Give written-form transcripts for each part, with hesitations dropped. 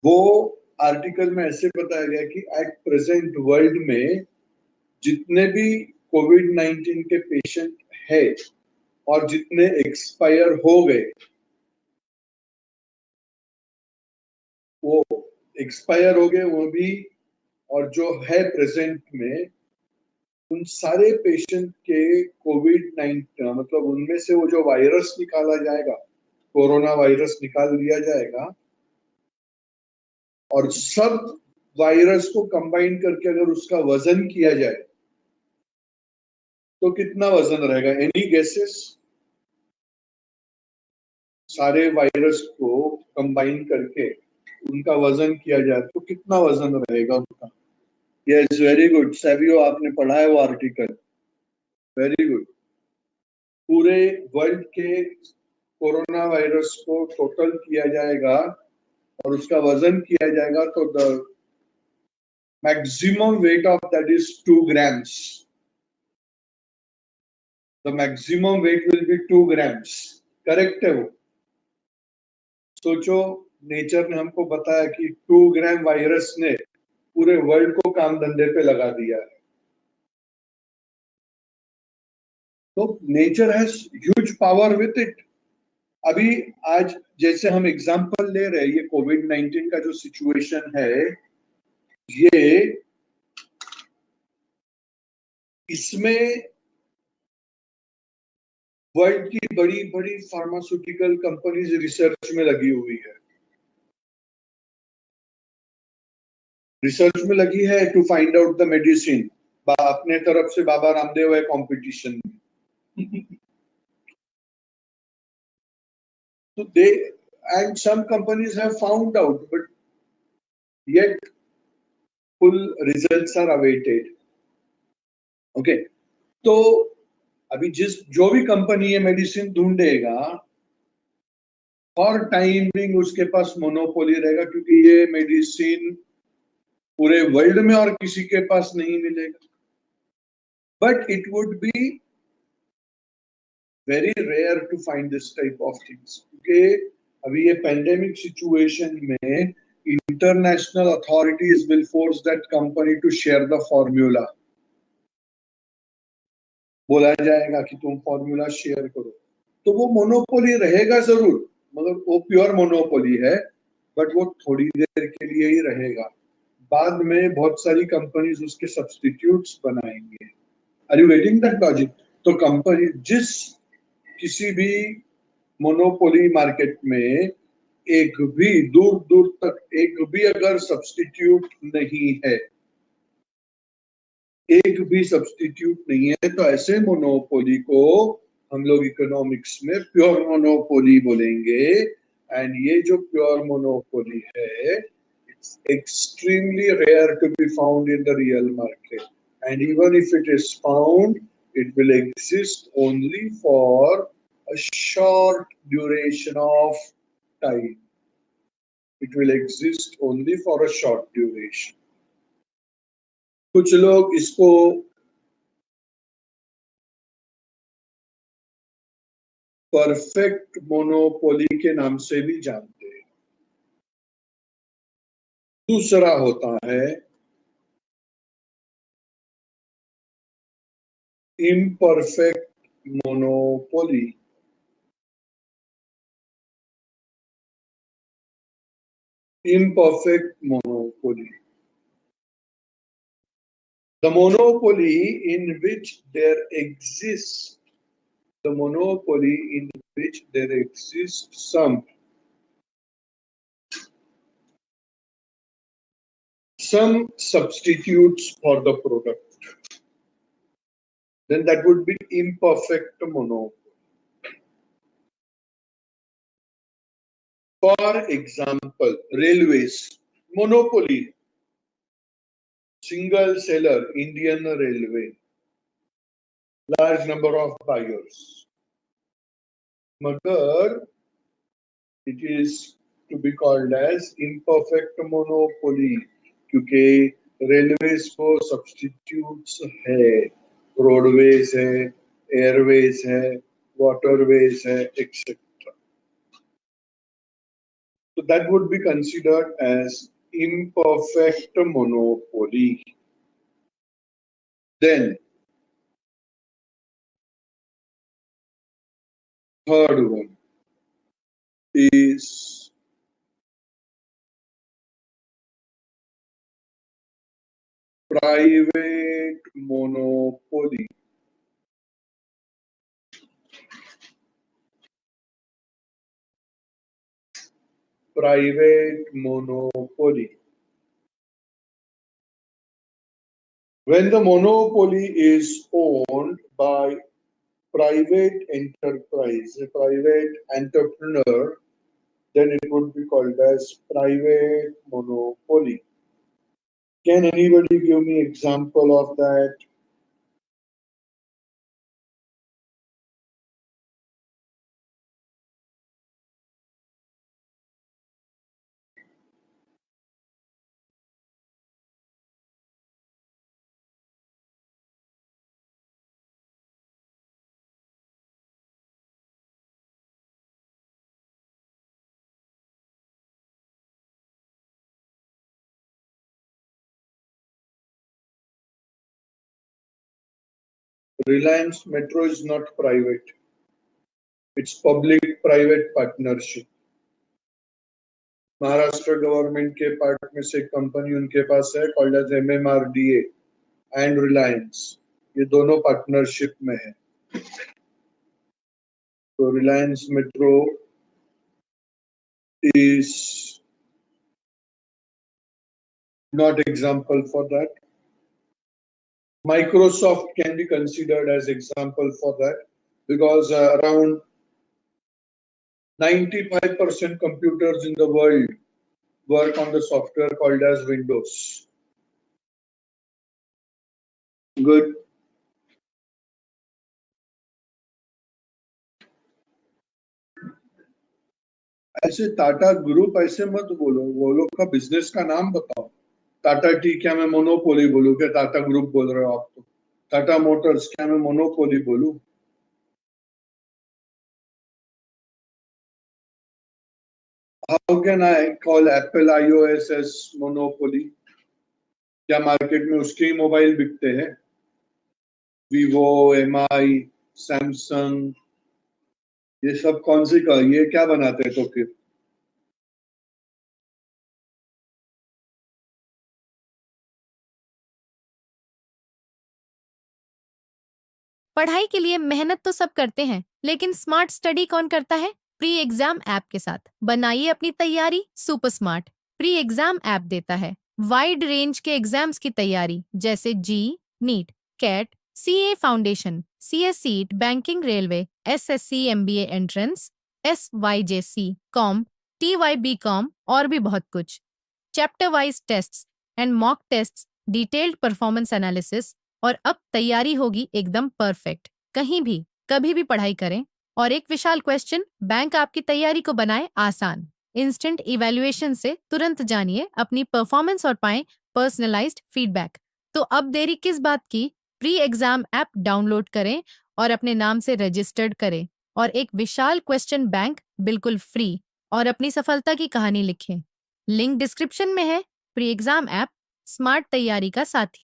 वो आर्टिकल में ऐसे बताया गया कि एट प्रेजेंट वर्ल्ड में जितने भी कोविड-19 के पेशेंट है और जितने एक्सपायर हो गए, वो एक्सपायर हो गए वो भी, और जो है प्रेजेंट में, उन सारे पेशेंट के कोविड-19 मतलब उनमें से वो जो वायरस निकाला जाएगा, कोरोना वायरस निकाल दिया जाएगा, और सब वायरस को कंबाइन करके अगर उसका वजन किया जाए तो कितना वजन रहेगा? Any guesses? सारे वायरस को कंबाइन करके उनका वजन किया जाए तो कितना वजन रहेगा उनका? यस, वेरी गुड सैवियो, आपने पढ़ा है वो आर्टिकल, वेरी गुड। पूरे वर्ल्ड के कोरोना वायरस को टोटल किया जाएगा और उसका वजन किया जाएगा तो the maximum weight of that is 2 grams. The maximum weight will be 2 grams. Correct है वो? सोचो, नेचर ने हमको बताया कि 2 ग्राम वायरस ने पूरे वर्ल्ड को काम धंधे पे लगा दिया है। तो nature has huge power with it. अभी आज जैसे हम एग्जांपल ले रहे हैं, ये कोविड-19 का जो सिचुएशन है, ये इसमें वर्ल्ड की बड़ी बड़ी फार्मास्यूटिकल कंपनीज रिसर्च में लगी हुई है, रिसर्च में लगी है to find out the medicine. अपने तरफ से बाबा रामदेव है कंपटीशन में। तो दे and some companies have found out, but yet full results are awaited. Okay, तो अभी जो भी कंपनी ये मेडिसिन ढूंढेगा, फॉर टाइम बिंग उसके पास मोनोपोली रहेगा, क्योंकि ये मेडिसिन पूरे वर्ल्ड में और किसी के पास नहीं मिलेगा। But it would be very rare to find this type of things, क्योंकि अभी ये पेंडेमिक सिचुएशन में international authorities will force that company to share the formula. बोला जाएगा कि तुम फॉर्मूला शेयर करो, तो वो मोनोपोली रहेगा जरूर, मगर वो प्योर मोनोपोली है, बट वो थोड़ी देर के लिए ही रहेगा। बाद में बहुत सारी कंपनीज उसके सब्स्टिट्यूट्स बनाएंगे। Are you getting that logic? तो कंपनी किसी भी मोनोपोली मार्केट में एक भी दूर दूर तक एक भी अगर सब्स्टिट्यूट नहीं है, एक भी सब्स्टिट्यूट नहीं है, तो ऐसे मोनोपोली को हम लोग इकोनॉमिक्स में प्योर मोनोपोली बोलेंगे। एंड ये जो प्योर मोनोपोली है, it's extremely rare to be found in the real market, and even if it is found, it will exist only for a short duration of time. It will exist only for a short duration. कुछ लोग इसको perfect monopoly के नाम से भी जानते हैं। दूसरा होता है imperfect monopoly. Imperfect monopoly. The monopoly in which there exists some substitutes for the product, then that would be imperfect monopoly. For example, railways, monopoly, single seller, Indian Railway, large number of buyers. Magar, it is to be called as imperfect monopoly, क्योंकि railways को substitutes है, roadways है, Airways है, waterways है, etcetera. So that would be considered as imperfect monopoly. Then third one is private monopoly. Private monopoly. When the monopoly is owned by private enterprise, a private entrepreneur, then it would be called as private monopoly. Can anybody give me example of that? Reliance Metro is not private. It's public-private partnership. Maharashtra government के part में से एक company उनके पास है called as MMRDA and Reliance, ये दोनों partnership में है. तो Reliance metro is not example for that. Microsoft can be considered as example for that because around 95% computers in the world work on the software called as Windows. Good. ऐसे Tata group ऐसे मत बोलो, वो लोग का बिजनेस का नाम बताओ. टाटा टी क्या मैं मोनोपोली बोलूं? क्या टाटा ग्रुप बोल रहे हो आप? तो टाटा मोटर्स क्या मैं मोनोपोली बोलूं? How can I call Apple iOS as monopoly? क्या मार्केट में उसके ही मोबाइल बिकते हैं? वीवो, MI, सैमसंग, ये सब कौन सी का, ये क्या बनाते हैं तो फिर? पढ़ाई के लिए मेहनत तो सब करते हैं, लेकिन स्मार्ट स्टडी कौन करता है? प्री एग्जाम ऐप के साथ बनाइए अपनी तैयारी super smart. Pre exam app देता है वाइड रेंज के एग्जाम्स की तैयारी जैसे JEE, NEET, CAT, CA foundation, CS सीट, banking, railway, SSC MBA entrance, SYJC com, TYB com और भी बहुत कुछ. Chapter wise tests and mock tests, detailed performance analysis और अब तैयारी होगी एकदम परफेक्ट. कहीं भी कभी भी पढ़ाई करें और एक विशाल क्वेश्चन बैंक आपकी तैयारी को बनाए आसान. इंस्टेंट इवैल्यूएशन से तुरंत जानिए अपनी परफॉर्मेंस और पाएं पर्सनलाइज्ड फीडबैक. तो अब देरी किस बात की? प्री एग्जाम ऐप डाउनलोड करें और अपने नाम से रजिस्टर्ड करें और एक विशाल क्वेश्चन बैंक बिल्कुल फ्री और अपनी सफलता की कहानी लिखें. लिंक डिस्क्रिप्शन में है. प्री एग्जाम ऐप स्मार्ट तैयारी का साथी.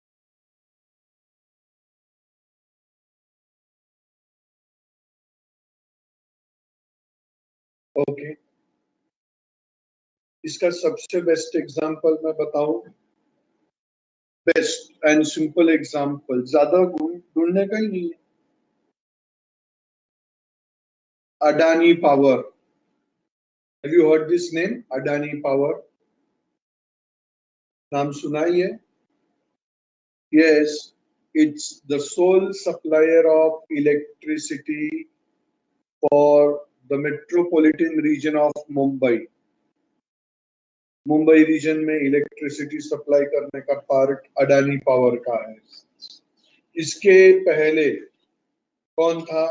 ओके, इसका सबसे बेस्ट एग्जांपल मैं बताऊं. बेस्ट एंड सिंपल एग्जांपल, ज्यादा ढूंढने का ही नहीं. Adani power. Have you heard this name? Adani power नाम सुना ही है? Yes, it's the sole supplier of electricity for the metropolitan region of Mumbai. Mumbai region में इलेक्ट्रिसिटी सप्लाई करने का पार्ट अडानी पावर का है. इसके पहले कौन था?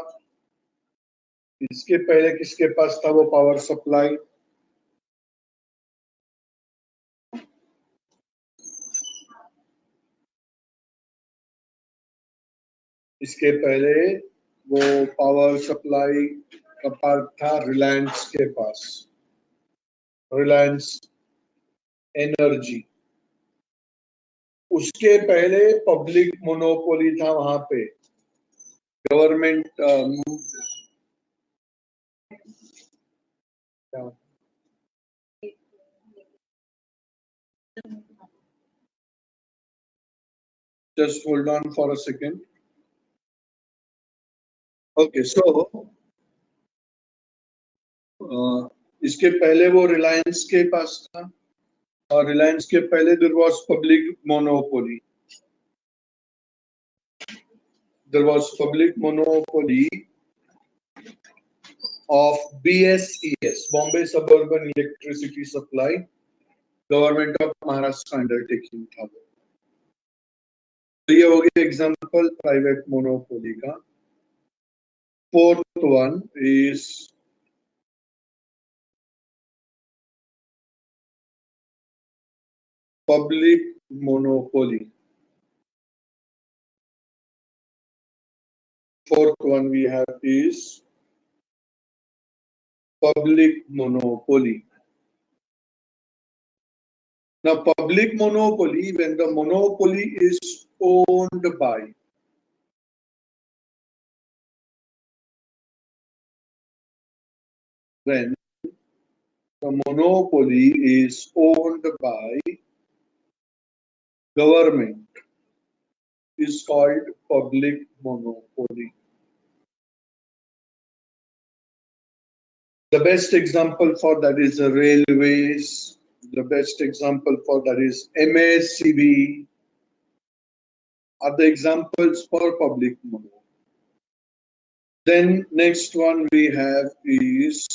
इसके पहले किसके पास था वो पावर सप्लाई? इसके पहले वो पावर सप्लाई का पार्ट था रिलायंस के पास. रिलायंस एनर्जी, उसके पहले पब्लिक मोनोपोली था, वहां पे government just hold on for a second. Okay, so इसके पहले वो रिलायंस के पास था, और रिलायंस के पहले there was public monopoly. There was public monopoly of BSES, Bombay Suburban Electricity Supply, Government of Maharashtra undertaking था. तो ये हो गया एग्जांपल प्राइवेट मोनोपोली का. Fourth one is public monopoly. Fourth one we have is public monopoly. Now, public monopoly, when the monopoly is owned by when the monopoly is owned by government is called public monopoly. The best example for that is the railways. The best example for that is MSCB are the examples for public monopoly. Then next one we have is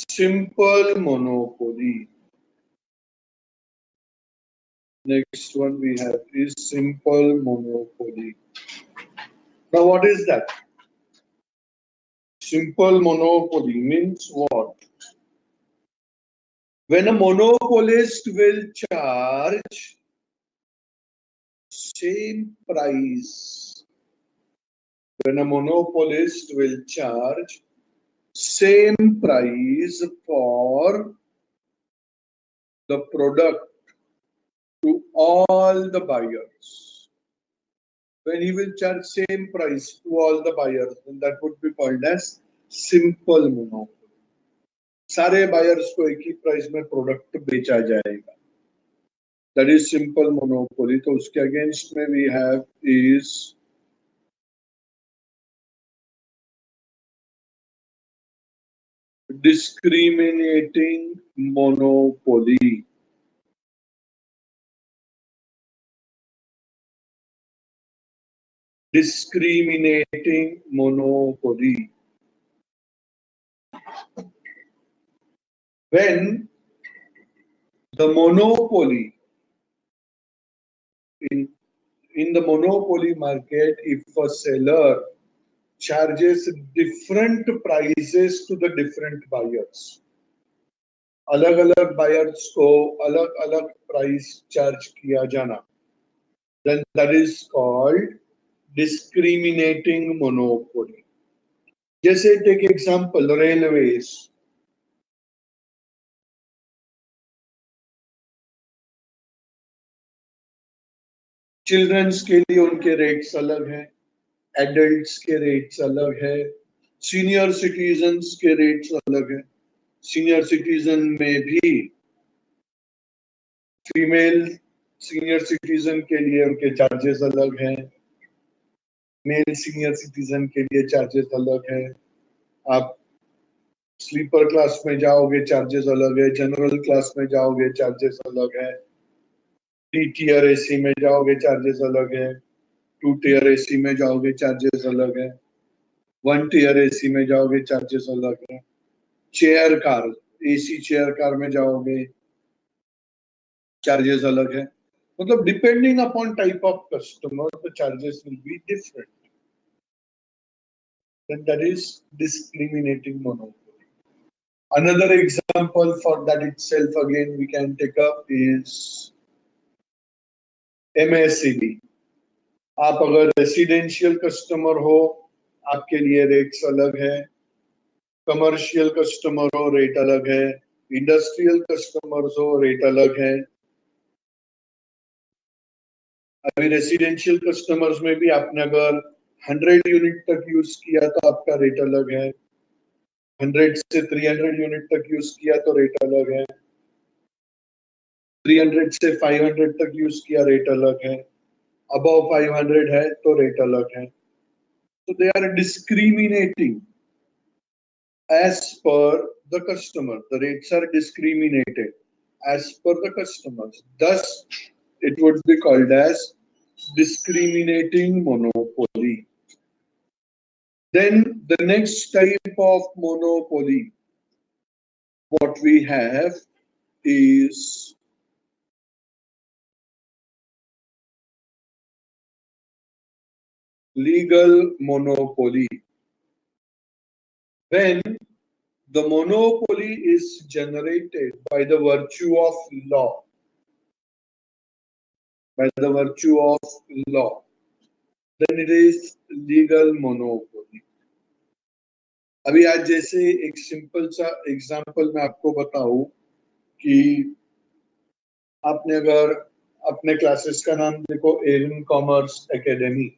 simple monopoly. Next one we have is simple monopoly. Now what is that? Simple monopoly means what? When a monopolist will charge same price, when a monopolist will charge same price for the product to all the buyers, when he will charge same price to all the buyers, then that would be called as simple monopoly. सारे buyers को एक ही price में product बेचा जाएगा. That is simple monopoly. तो उसके against में we have is discriminating monopoly. Discriminating monopoly. When the monopoly in the monopoly market, if a seller charges different prices to the different buyers, अलग अलग buyers को अलग अलग price charge किया जाना, then that is called discriminating monopoly. जैसे take example railways. Children's के लिए उनके रेट्स अलग हैं, एडल्ट्स के रेट्स अलग है, सीनियर सिटीजन्स के रेट्स अलग है. सीनियर सिटीजन में भी फीमेल सीनियर सिटीजन के लिए उनके चार्जेस अलग हैं, मेल सीनियर सिटीजन के लिए चार्जेस अलग है. आप स्लीपर क्लास में जाओगे चार्जेस अलग है, जनरल क्लास में जाओगे चार्जेस अलग है, 3 टियर एसी में जाओगे चार्जेस अलग है, 2 टियर एसी में जाओगे चार्जेस अलग है, 1 टियर एसी में जाओगे चार्जेस अलग है. Chair car, AC chair car में जाओगे चार्जेस अलग है. मतलब depending upon type of customer the charges will be different. Then that is discriminating monopoly. Another example for that itself again we can take up is MSCB. आप अगर residential customer हो, आपके लिए रेट्स अलग है, कमर्शियल कस्टमर हो rate अलग है, इंडस्ट्रियल कस्टमर्स हो रेट अलग है। अभी रेसिडेंशियल कस्टमर्स में भी आपने अगर 100 यूनिट तक यूज किया तो आपका रेट अलग है, 100 से 300 यूनिट तक यूज किया तो रेट अलग है, 300 से 500 तक यूज किया रेट अलग है, अबव 500 है तो रेट अलग है। तो they are discriminating as per the customer. The rates are discriminated as per the customers. Thus, it would be called as discriminating monopoly. Then the next type of monopoly, what we have is legal monopoly. When the monopoly is generated by the virtue of law, then it is legal monopoly. अभी आज जैसे एक simple सा example मैं आपको बताऊं कि आपने अगर अपने क्लासेस का नाम देखो एविन कॉमर्स एकेडमी,